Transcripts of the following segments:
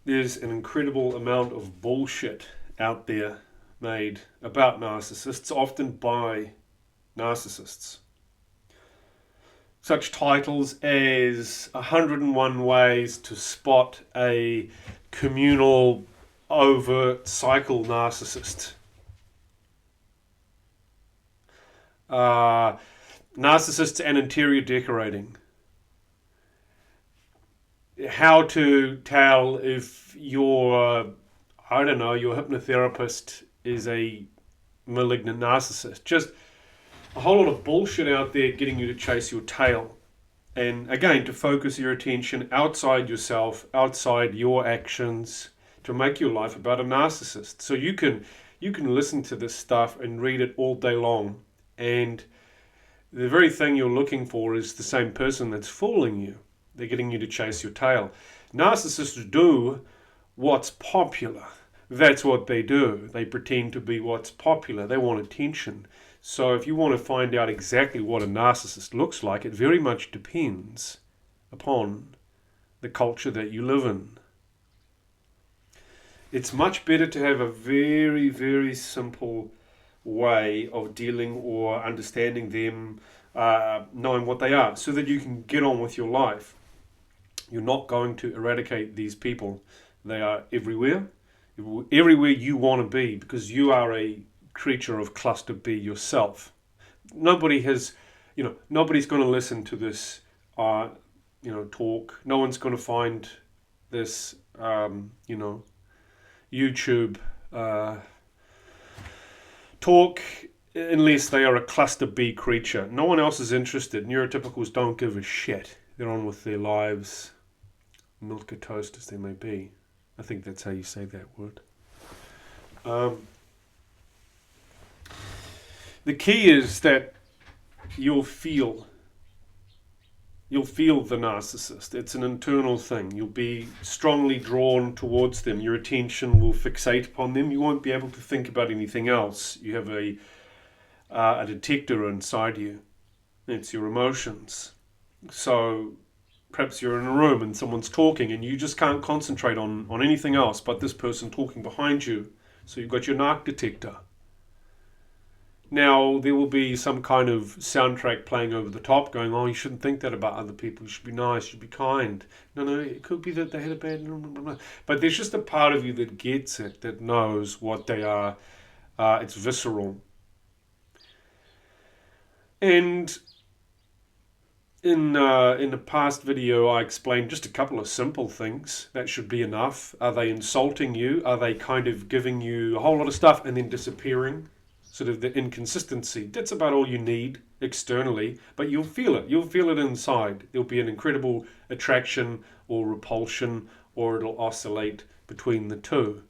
there's an incredible amount of bullshit out there made about narcissists, often by narcissists. Such titles as 101 Ways to Spot a Communal Overt Cycle Narcissist. Narcissists and Interior Decorating. How to tell if your hypnotherapist is a malignant narcissist. Just a whole lot of bullshit out there getting you to chase your tail. And again, to focus your attention outside yourself, outside your actions, to make your life about a narcissist. So you can listen to this stuff and read it all day long. And the very thing you're looking for is the same person that's fooling you. They're getting you to chase your tail. Narcissists do what's popular. That's what they do. They pretend to be what's popular. They want attention. So if you want to find out exactly what a narcissist looks like, it very much depends upon the culture that you live in. It's much better to have a very, very simple way of dealing or understanding them, knowing what they are, so that you can get on with your life. You're not going to eradicate these people. They are everywhere you want to be, because you are a creature of cluster B yourself. Nobody's going to listen to this, talk. No one's going to find this, YouTube talk unless they are a cluster B creature. No one else is interested. Neurotypicals don't give a shit. They're on with their lives, milk a toast as they may be. I think that's how you say that word. The key is that you'll feel the narcissist. It's an internal thing. You'll be strongly drawn towards them. Your attention will fixate upon them. You won't be able to think about anything else. You have a detector inside you. It's your emotions. So perhaps you're in a room and someone's talking and you just can't concentrate on anything else but this person talking behind you. So you've got your narc detector. Now, there will be some kind of soundtrack playing over the top going, oh, you shouldn't think that about other people. You should be nice. You should be kind. No, it could be that they had a bad... Blah, blah, blah. But there's just a part of you that gets it, that knows what they are. It's visceral. And in the past video, I explained just a couple of simple things. That should be enough. Are they insulting you? Are they kind of giving you a whole lot of stuff and then disappearing? Sort of the inconsistency. That's about all you need externally, but you'll feel it. You'll feel it inside. There'll be an incredible attraction or repulsion, or it'll oscillate between the two.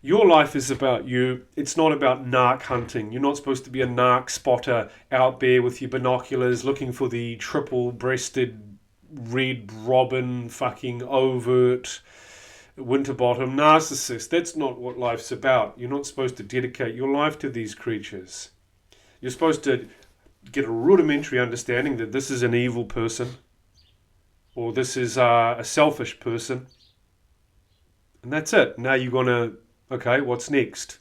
Your life is about you. It's not about narc hunting. You're not supposed to be a narc spotter out there with your binoculars looking for the triple-breasted, red robin, fucking overt Winterbottom narcissist. That's not what life's about. You're not supposed to dedicate your life to these creatures. You're supposed to get a rudimentary understanding that this is an evil person, or this is a selfish person, and that's it. Now you're gonna, okay, what's next?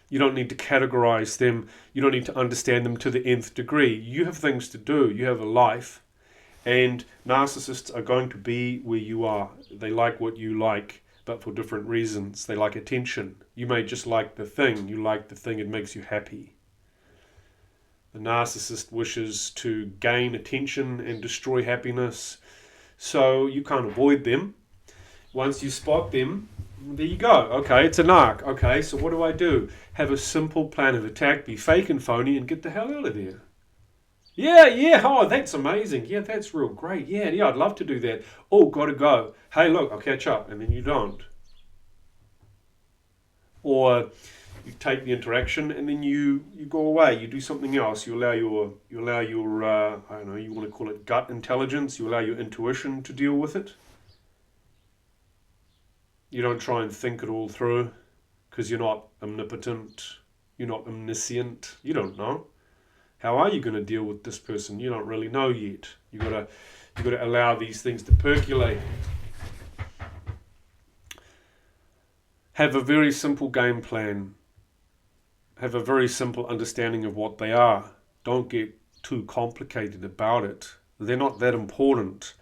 You don't need to categorize them. You don't need to understand them to the nth degree. You have things to do. You have a life. And narcissists are going to be where you are. They like what you like, but for different reasons. They like attention. You may just like the thing. You like the thing, it makes you happy. The narcissist wishes to gain attention and destroy happiness. So you can't avoid them. Once you spot them, there you go. Okay, it's a narc. Okay, so what do? Have a simple plan of attack, be fake and phony, and get the hell out of there. Yeah, oh, that's amazing. Yeah, that's real great. Yeah, I'd love to do that. Oh, gotta go. Hey, look, I'll catch up. And then you don't. Or you take the interaction and then you go away. You do something else. You allow your I don't know, you want to call it gut intelligence. You allow your intuition to deal with it. You don't try and think it all through, because you're not omnipotent. You're not omniscient. You don't know. How are you going to deal with this person? You don't really know yet. You got to allow these things to percolate. have a very simple game plan. Have a very simple understanding of what they are. Don't get too complicated about it. They're not that important.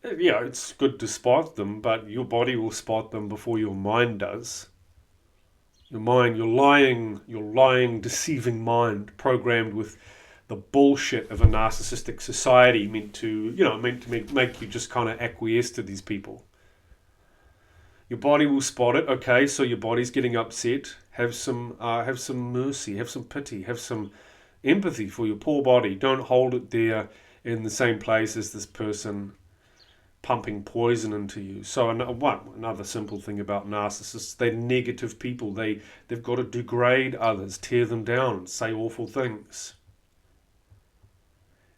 Yeah, it's good to spot them, but your body will spot them before your mind does. Your mind, your lying, deceiving mind, programmed with the bullshit of a narcissistic society, meant to make you just kind of acquiesce to these people. Your body will spot it. Okay, so your body's getting upset. Have some mercy, have some pity, have some empathy for your poor body. Don't hold it there in the same place as this person pumping poison into you. So another simple thing about narcissists, they're negative people. They've got to degrade others, tear them down, say awful things.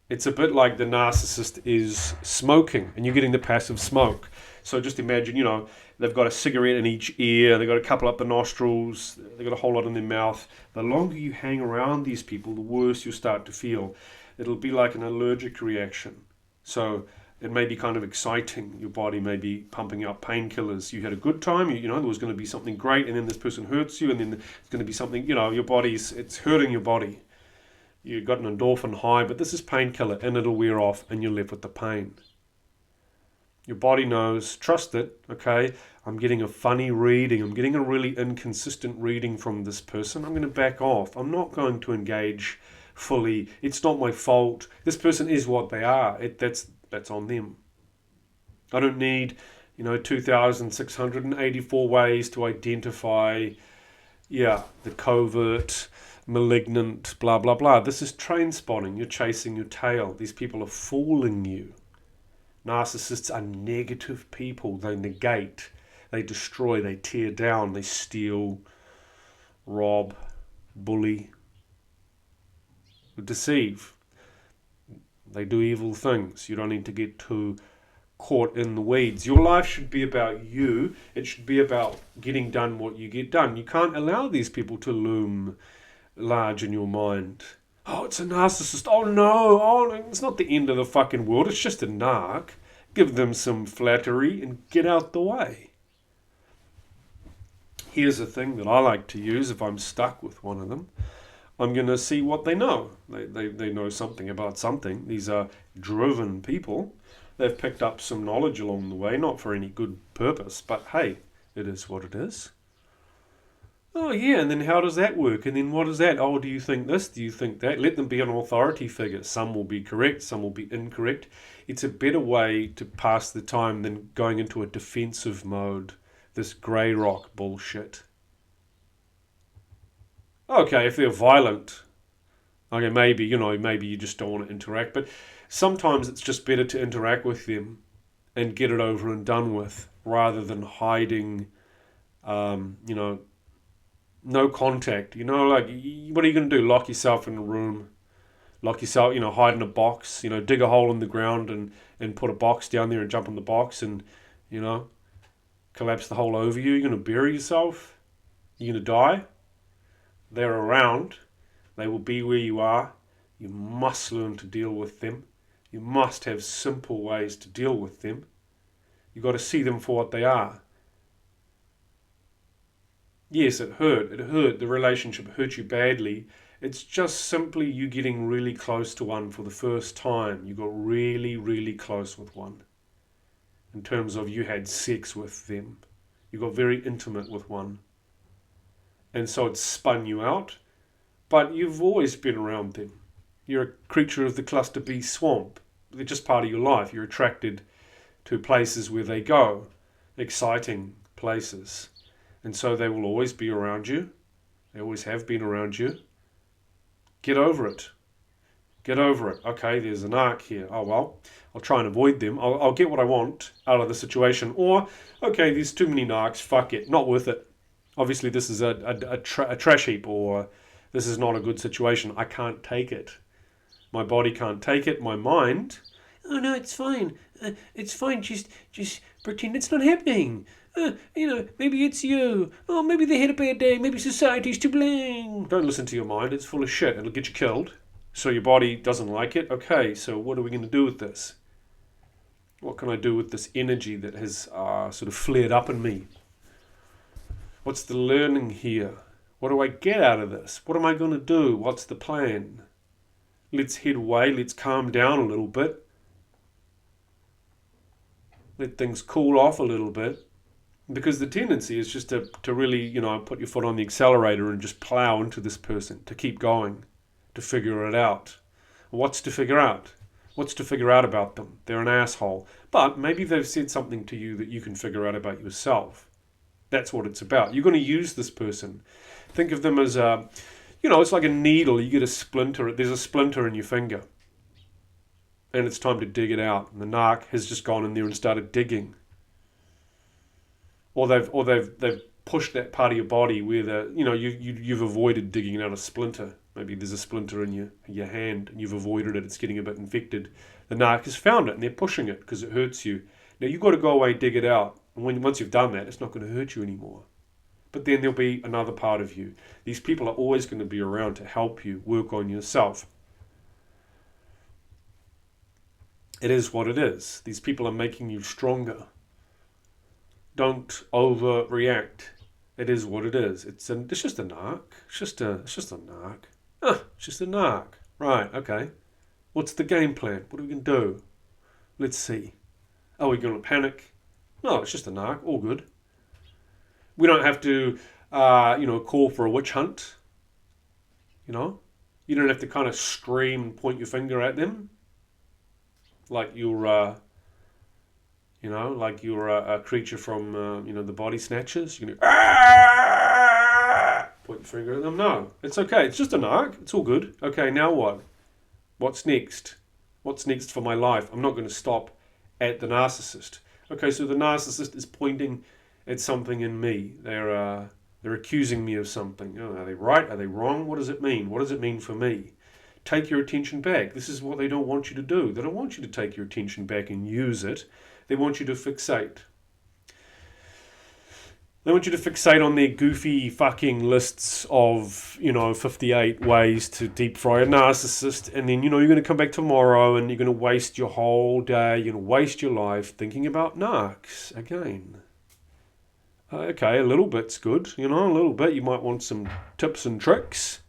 It's a bit like the narcissist is smoking and you're getting the passive smoke. So just imagine, they've got a cigarette in each ear, they've got a couple up the nostrils, they've got a whole lot in their mouth. The longer you hang around these people, the worse you'll start to feel. It'll be like an allergic reaction. So it may be kind of exciting. Your body may be pumping out painkillers. You had a good time, there was going to be something great, and then this person hurts you, and then there's going to be something, it's hurting your body. You got an endorphin high, but this is painkiller, and it'll wear off, and you're left with the pain. Your body knows, trust it, okay, I'm getting a funny reading, I'm getting a really inconsistent reading from this person, I'm going to back off, I'm not going to engage fully, it's not my fault, this person is what they are, that's on them. I don't need, 2,684 ways to identify, the covert, malignant, blah, blah, blah. This is train spotting. You're chasing your tail. These people are fooling you. Narcissists are negative people. They negate, they destroy, they tear down, they steal, rob, bully, deceive. They do evil things. You don't need to get too caught in the weeds. Your life should be about you. It should be about getting done what you get done. You can't allow these people to loom large in your mind. Oh, it's a narcissist. Oh no, it's not the end of the fucking world. It's just a narc. Give them some flattery and get out the way. Here's a thing that I like to use if I'm stuck with one of them. I'm going to see what they know. They know something about something. These are driven people. They've picked up some knowledge along the way, not for any good purpose, but hey, it is what it is. Oh yeah, and then how does that work? And then what is that? Oh, do you think this? Do you think that? Let them be an authority figure. Some will be correct, some will be incorrect. It's a better way to pass the time than going into a defensive mode, this grey rock bullshit. Okay, if they're violent, okay, maybe you just don't want to interact, but sometimes it's just better to interact with them and get it over and done with, rather than hiding, no contact. What are you going to do? Lock yourself in a room, lock yourself, hide in a box, dig a hole in the ground and put a box down there and jump in the box and, collapse the hole over you. You're going to bury yourself? You're going to die? They're around. They will be where you are. You must learn to deal with them. You must have simple ways to deal with them. You've got to see them for what they are. Yes, it hurt. The relationship hurt you badly. It's just simply you getting really close to one for the first time. You got really, really close with one. In terms of you had sex with them. You got very intimate with one. And so it spun you out. But you've always been around them. You're a creature of the cluster bee swamp. They're just part of your life. You're attracted to places where they go. Exciting places. And so they will always be around you. They always have been around you. Get over it. Get over it. Okay, there's an narc here. Oh well, I'll try and avoid them. I'll get what I want out of the situation. Or, okay, there's too many narcs. Fuck it. Not worth it. Obviously, this is a trash heap, or this is not a good situation. I can't take it. My body can't take it. My mind, oh no, it's fine. It's fine. Just pretend it's not happening. Maybe it's you. Oh, maybe they had a bad day. Maybe society's to blame. Don't listen to your mind. It's full of shit. It'll get you killed. So your body doesn't like it. Okay, so what are we going to do with this? What can I do with this energy that has sort of flared up in me? What's the learning here? What do I get out of this? What am I going to do? What's the plan? Let's head away. Let's calm down a little bit. Let things cool off a little bit. Because the tendency is just to really, put your foot on the accelerator and just plow into this person, to keep going, to figure it out. What's to figure out? What's to figure out about them? They're an asshole. But maybe they've said something to you that you can figure out about yourself. That's what it's about. You're going to use this person. Think of them as it's like a needle. You get a splinter. There's a splinter in your finger. And it's time to dig it out. And the narc has just gone in there and started digging. Or they've pushed that part of your body where you've avoided digging out a splinter. Maybe there's a splinter in your hand and you've avoided it. It's getting a bit infected. The narc has found it and they're pushing it because it hurts you. Now you've got to go away, dig it out. And once you've done that, it's not going to hurt you anymore. But then there'll be another part of you. These people are always going to be around to help you work on yourself. It is what it is. These people are making you stronger. Don't overreact. It is what it is. It's just a narc. It's just a narc. It's just a narc. Right, okay. What's the game plan? What are we going to do? Let's see. Are we going to panic? No, it's just a narc. All good. We don't have to, call for a witch hunt. You don't have to kind of scream and point your finger at them. Like you're a creature from, the Body Snatchers. You point your finger at them. No, it's okay. It's just a narc. It's all good. Okay, now what? What's next? What's next for my life? I'm not going to stop at the narcissist. Okay, so the narcissist is pointing at something in me. They're accusing me of something. Are they right? Are they wrong? What does it mean? What does it mean for me? Take your attention back. This is what they don't want you to do. They don't want you to take your attention back and use it. They want you to fixate. They want you to fixate on their goofy fucking lists of, 58 ways to deep fry a narcissist. And then, you're going to come back tomorrow and you're going to waste your whole day. You're going to waste your life thinking about narcs again. Okay, a little bit's good. A little bit. You might want some tips and tricks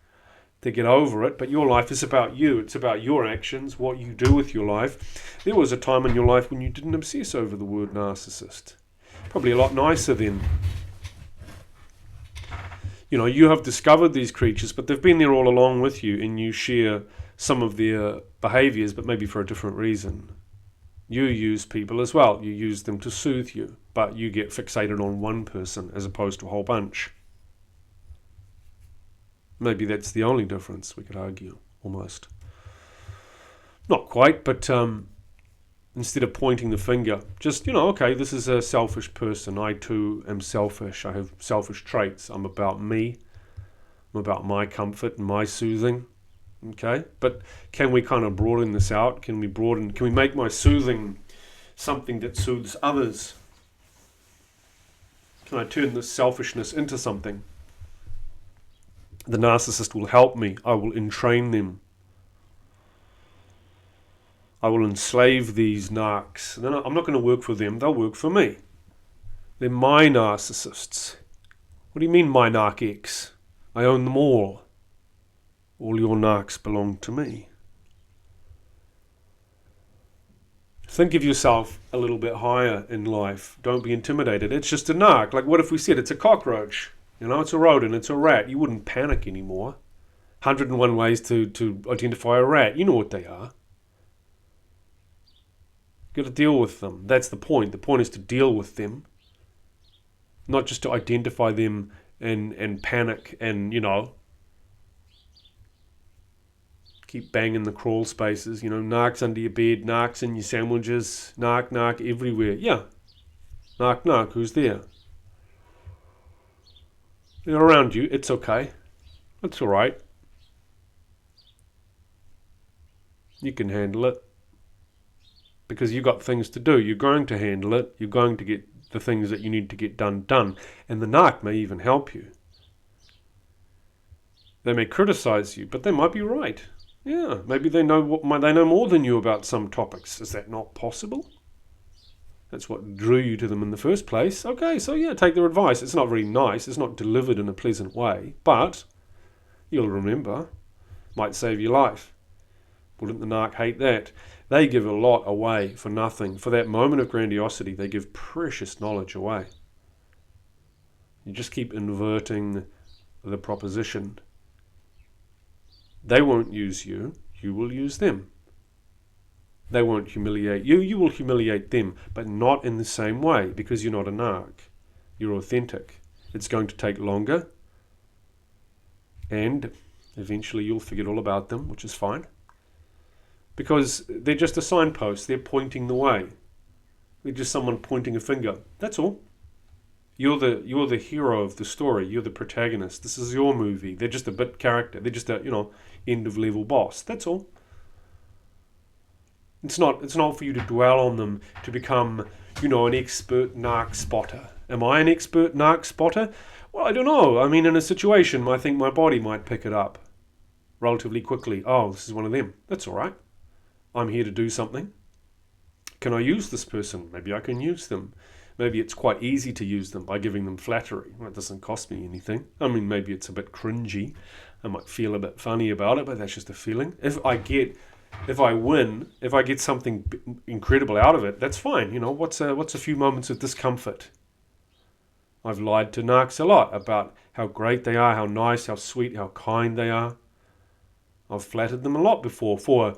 to get over it. But your life is about you. It's about your actions, what you do with your life. There was a time in your life when you didn't obsess over the word narcissist. Probably a lot nicer then. You have discovered these creatures, but they've been there all along with you, and you share some of their behaviors, but maybe for a different reason. You use people as well. You use them to soothe you, but you get fixated on one person as opposed to a whole bunch. Maybe that's the only difference, we could argue, almost. Not quite, but instead of pointing the finger, just, okay, this is a selfish person. I too am selfish. I have selfish traits. I'm about me. I'm about my comfort and my soothing. Okay? But can we kind of broaden this out? Can we make my soothing something that soothes others? Can I turn this selfishness into something? The narcissist will help me. I will entrain them. I will enslave these narcs. And then I'm not going to work for them. They'll work for me. They're my narcissists. What do you mean, my narc X? I own them all. All your narcs belong to me. Think of yourself a little bit higher in life. Don't be intimidated. It's just a narc. Like, what if we said it's a cockroach? It's a rodent, it's a rat. You wouldn't panic anymore. 101 ways to identify a rat. You know what they are. You've got to deal with them. That's the point. The point is to deal with them. Not just to identify them and panic and, keep banging the crawl spaces. Narcs under your bed, narcs in your sandwiches, narc everywhere. Yeah. Narc, who's there? They're around you. It's okay. It's all right. You can handle it. Because you've got things to do. You're going to handle it. You're going to get the things that you need to get done. And the narc may even help you. They may criticize you, but they might be right. Yeah, maybe they know more than you about some topics. Is that not possible? That's what drew you to them in the first place. Okay, so yeah, take their advice. It's not very nice. It's not delivered in a pleasant way, but you'll remember. Might save your life. Wouldn't the narc hate that? They give a lot away for nothing. For that moment of grandiosity, they give precious knowledge away. You just keep inverting the proposition. They won't use you. You will use them. They won't humiliate you. You will humiliate them, but not in the same way, because you're not a narc. You're authentic. It's going to take longer, and eventually you'll forget all about them, which is fine. Because they're just a signpost. They're pointing the way. They're just someone pointing a finger. That's all. You're the hero of the story. You're the protagonist. This is your movie. They're just a bit character. They're just a end of level boss. That's all. It's not for you to dwell on them to become an expert narc spotter. Am I an expert narc spotter? Well, I don't know. I mean, in a situation, I think my body might pick it up relatively quickly. Oh, this is one of them. That's all right. I'm here to do something. Can I use this person? Maybe I can use them. Maybe it's quite easy to use them by giving them flattery. Well, it doesn't cost me anything. I mean, maybe it's a bit cringy. I might feel a bit funny about it, but that's just a feeling. If I win, if I get something incredible out of it, that's fine. What's a few moments of discomfort? I've lied to narcs a lot about how great they are, how nice, how sweet, how kind they are. I've flattered them a lot before for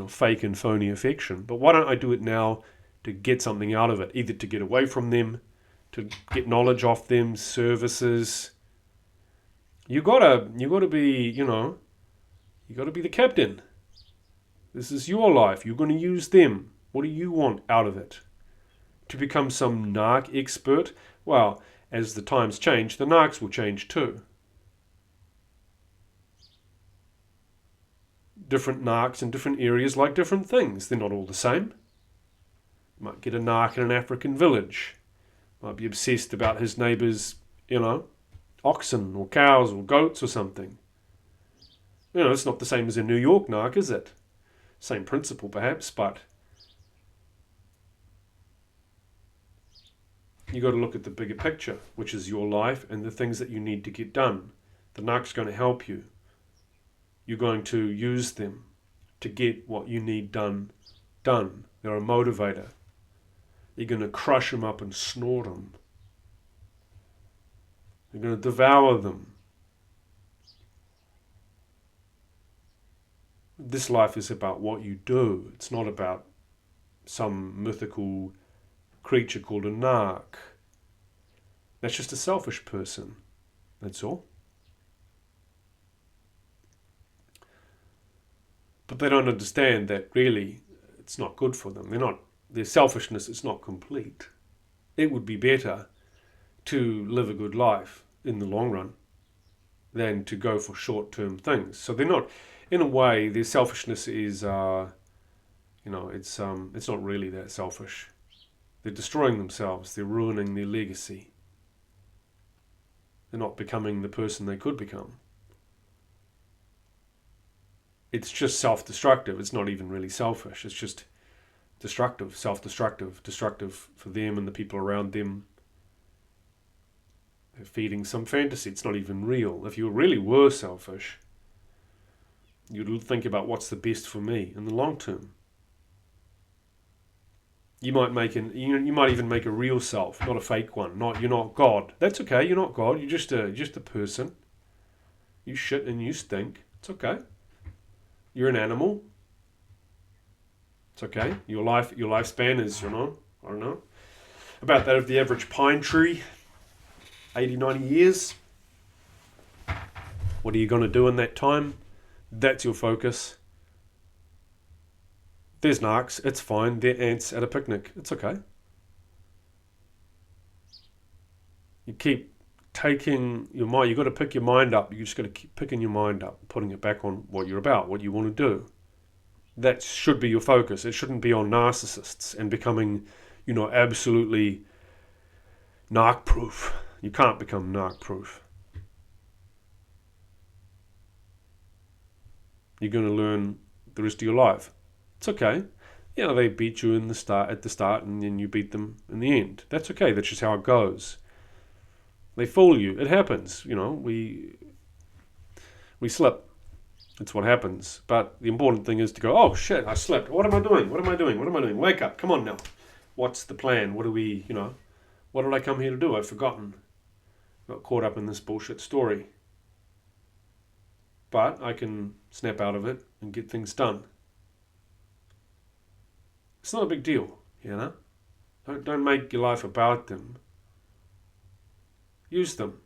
fake and phony affection. But why don't I do it now to get something out of it? Either to get away from them, to get knowledge off them, services. You gotta be, you gotta be the captain. This is your life. You're going to use them. What do you want out of it? To become some narc expert? Well, as the times change, the narcs will change too. Different narcs in different areas like different things. They're not all the same. You might get a narc in an African village. Might be obsessed about his neighbour's, oxen or cows or goats or something. It's not the same as a New York narc, is it? Same principle perhaps, but you got to look at the bigger picture, which is your life and the things that you need to get done. The narc's going to help you. You're going to use them to get what you need done. They're a motivator. You're going to crush them up and snort them. You're going to devour them. This life is about what you do. It's not about some mythical creature called a narc. That's just a selfish person. That's all. But they don't understand that really it's not good for them. Their selfishness is not complete. It would be better to live a good life in the long run than to go for short-term things. So they're not, in a way, their selfishness is, it's not really that selfish. They're destroying themselves. They're ruining their legacy. They're not becoming the person they could become. It's just self-destructive. It's not even really selfish. It's just destructive, self-destructive, destructive for them and the people around them. They're feeding some fantasy. It's not even real. If you really were selfish, you'd think about what's the best for me in the long term. You might even make a real self, not a fake one. You're not God. That's okay. You're not God. You're just a person. You shit and you stink. It's okay. You're an animal. It's okay. Your lifespan is, I don't know, about that of the average pine tree, 80, 90 years. What are you going to do in that time? That's your focus. There's narcs. It's fine. They're ants at a picnic. It's okay. You keep taking your mind. You've got to pick your mind up. You just got to keep picking your mind up, putting it back on what you're about, what you want to do. That should be your focus. It shouldn't be on narcissists and becoming, absolutely narc-proof. You can't become narc-proof. You're going to learn the rest of your life. It's okay. They beat you at the start, and then you beat them in the end. That's okay. That's just how it goes. They fool you. It happens. We slip. That's what happens. But the important thing is to go, oh shit, I slipped. What am I doing? What am I doing? What am I doing? Wake up. Come on now. What's the plan? What did I come here to do? I've forgotten. Got caught up in this bullshit story. But I can snap out of it and get things done. It's not a big deal, Don't make your life about them. Use them.